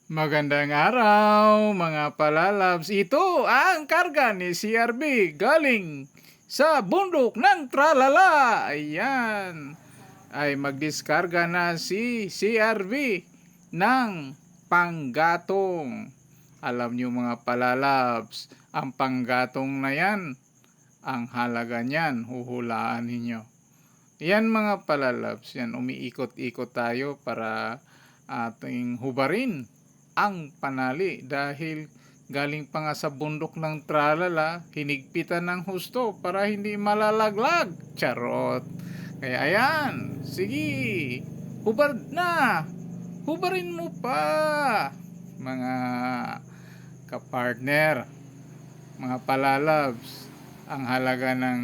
Magandang araw mga palalabs. Ito ang karga ni CRB galing sa bundok ng Tralala. Ayan. Ay magdiskarga na si CRB ng panggatong. Alam niyo mga palalabs, ang panggatong na yan, ang halaga niyan, huhulaan ninyo. Yan mga palalabs, yan umiikot-ikot tayo para ating hubarin ang panali dahil galing pa nga sa bundok ng Tralala, hinigpitan ng husto para hindi malalaglag. Charot. Kaya ayan, sige, hubad na. Hubarin mo pa. Mga kapartner, mga palalabs, ang halaga ng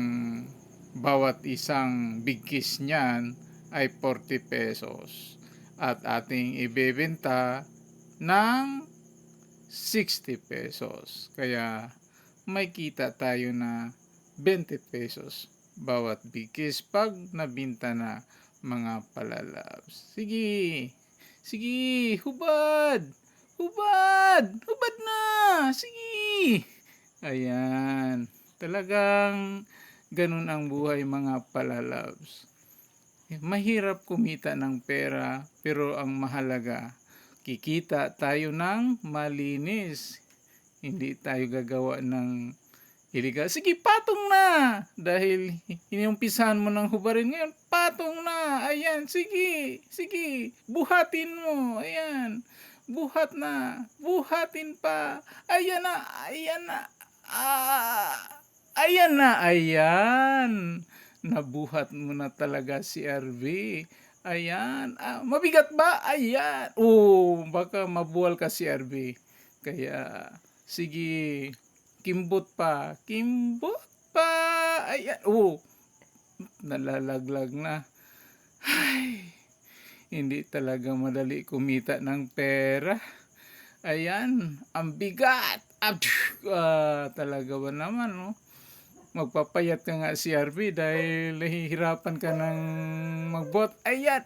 bawat isang bigkis niyan ay 40 pesos. At ating ibebenta ng 60 pesos. Kaya may kita tayo na 20 pesos bawat bigkis pag nabinta na mga palalabs. Sige, sige, hubad, hubad, hubad na, sige. Ayan, talagang ganun ang buhay mga palalabs. Mahirap kumita ng pera pero ang mahalaga, kikita tayo ng malinis. Hindi tayo gagawa ng iligal. Sige, patong na! Dahil inumpisahan mo ng hubarin ngayon, patong na! Ayan, sige, sige, buhatin mo. Ayan, buhat na, buhatin pa. Ayan na, ayan na. Ayan na, ayan. Nabuhat mo na talaga si RV. Ayan. Mabigat ba? Ayan. Baka mabuwal ka si RV. Kaya, sige. Kimbot pa. Kimbot pa. Ayan. Nalalaglag na. Ay, hindi talaga madali kumita ng pera. Ayan. Ang bigat. Talaga ba naman, no? Magpapayat ka nga si RV dahil nahihirapan ka ng magbot. Ayan!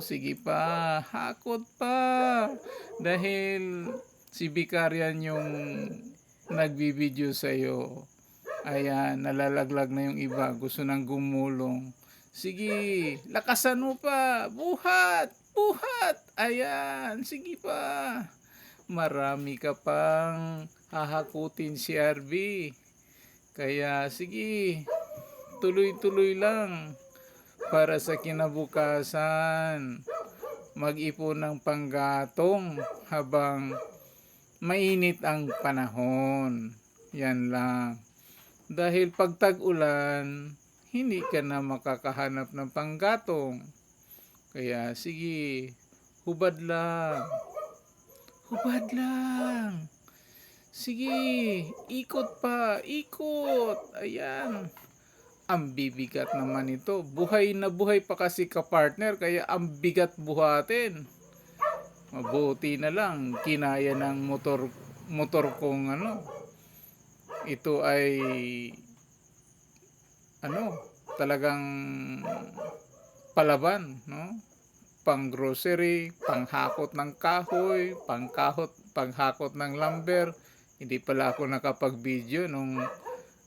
Sige pa. Hakot pa. Dahil si Bikarian yung nagbibideo sa'yo. Ayan, nalalaglag na yung iba. Gusto nang gumulong. Sige, lakasan mo pa. Buhat! Buhat! Ayan, sige pa. Marami ka pang hahakutin si RV. Kaya sige, tuloy-tuloy lang para sa kinabukasan. Mag-ipon ng panggatong habang mainit ang panahon. Yan lang. Dahil pag tag-ulan, hindi ka na makakahanap ng panggatong. Kaya sige, hubad lang. Hubad lang. Sige, ikot pa, ikot. Ayan. Ang bibigat naman ito. Buhay na buhay pa kasi ka-partner, kaya ang bigat buhatin. Mabuti na lang, kinaya ng motor kong ito ay talagang palaban, no? Pang grocery, panghakot ng kahoy, panghakot ng lumber. Hindi pala ako nakapag-video nung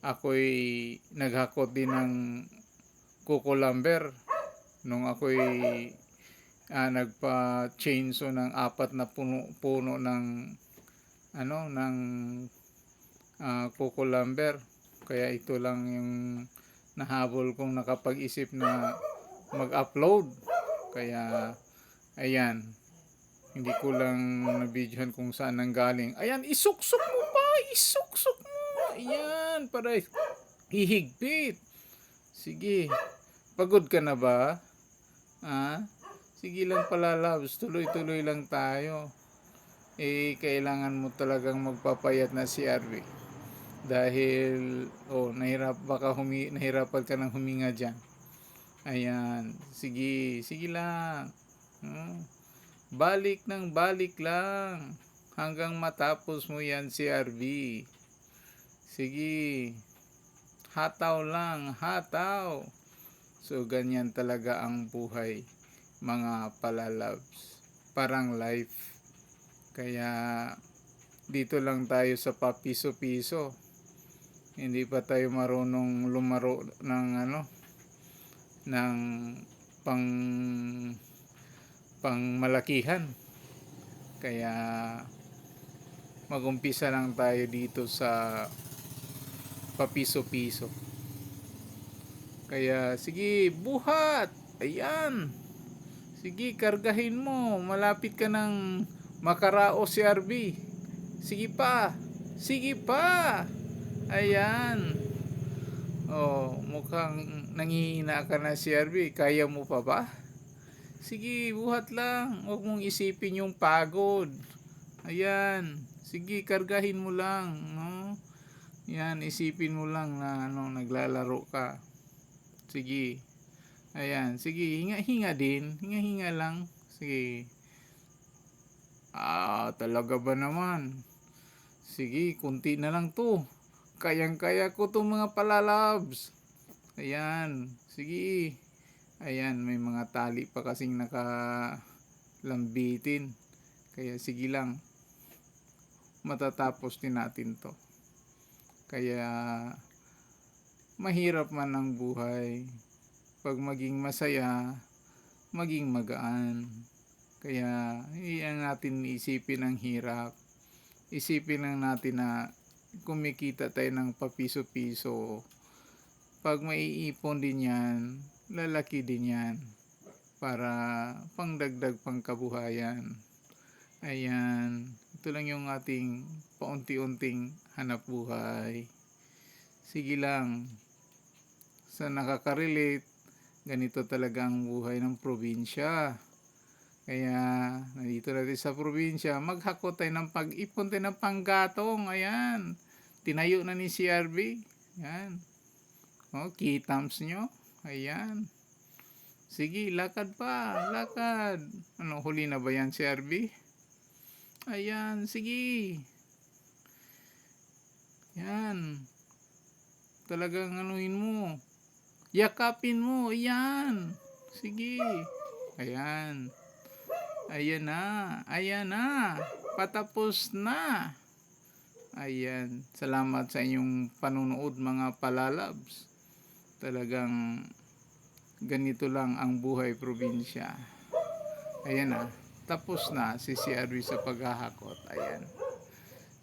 ako'y naghakot din ng kuko lumber. Nung ako'y nagpa-chainsaw ng 4 na puno ng kuko lumber. Kaya ito lang yung nahabol kong nakapag-isip na mag-upload. Kaya ayan, hindi ko lang na-videohan kung saan nanggaling. Ayan, isuksok mo pa, isuksok mo. Ayan, para hihigpit. Sige, pagod ka na ba? Sige lang pala, loves, tuloy-tuloy lang tayo. Kailangan mo talagang magpapayat na si RV. Dahil, nahirapan ka ng huminga dyan. Ayan, sige, sige lang. Balik ng balik lang hanggang matapos mo yan si RV. Sige, hataw lang, hataw. So, ganyan talaga ang buhay, mga palalabs. Parang life. Kaya dito lang tayo sa papiso-piso. Hindi pa tayo marunong lumaro ng ng pang pangmalakihan. Kaya magumpisa lang tayo dito sa papiso-piso. Kaya sige, buhat. Ayan. Sige, kargahin mo. Malapit ka ng makaraos si RB. Sige pa. Sige pa. Ayan. Oh, mukhang nangihina ka na si RB. Kaya mo pa ba? Sige, buhat lang. Huwag mong isipin yung pagod. Ayan. Sige, kargahin mo lang. No? Yan, isipin mo lang na naglalaro ka. Sige. Ayan, sige, hinga-hinga din. Hinga-hinga lang. Sige. Talaga ba naman? Sige, kunti na lang to. Kayang-kaya ko to mga palalabs. Ayan, sige. Ayan, may mga tali pa kasing nakalambitin. Kaya sige lang. Matatapos din natin to. Kaya mahirap man ang buhay. Pag maging masaya, maging magaan. Kaya iyan natin isipin ang hirap. Isipin lang natin na kumikita tayo ng papiso-piso. Pag maiipon din yan, lalaki din yan. Para pangdagdag pangkabuhayan. Ayan. Ito lang yung ating paunti-unting hanap buhay. Sige lang. Sa nakaka-relate, ganito talaga ang buhay ng probinsya. Kaya nandito natin sa probinsya, maghakot tayo ng pag-ipon tayo ng panggatong. Ayan. Tinayo na ni CRB. Ayan. O, key thumbs nyo. Ayan. Sige, lakad pa. Lakad. Huli na ba yan CRB? Ayan, sige. Ayan. Talagang anuhin mo. Yakapin mo. Ayan. Sige. Ayan. Ayan na. Ayan na. Patapos na. Ayan. Salamat sa inyong panunood mga palalabs. Talagang ganito lang ang buhay probinsya. Ayan na. Tapos na si CRB sa paghahakot. Ayan.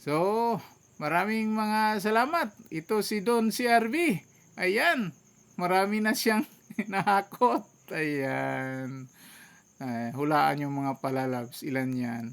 So, maraming mga salamat. Ito si Don CRB. Ayan. Marami na siyang nahakot. Ayan. Hulaan yung mga palalabs. Ilan yan?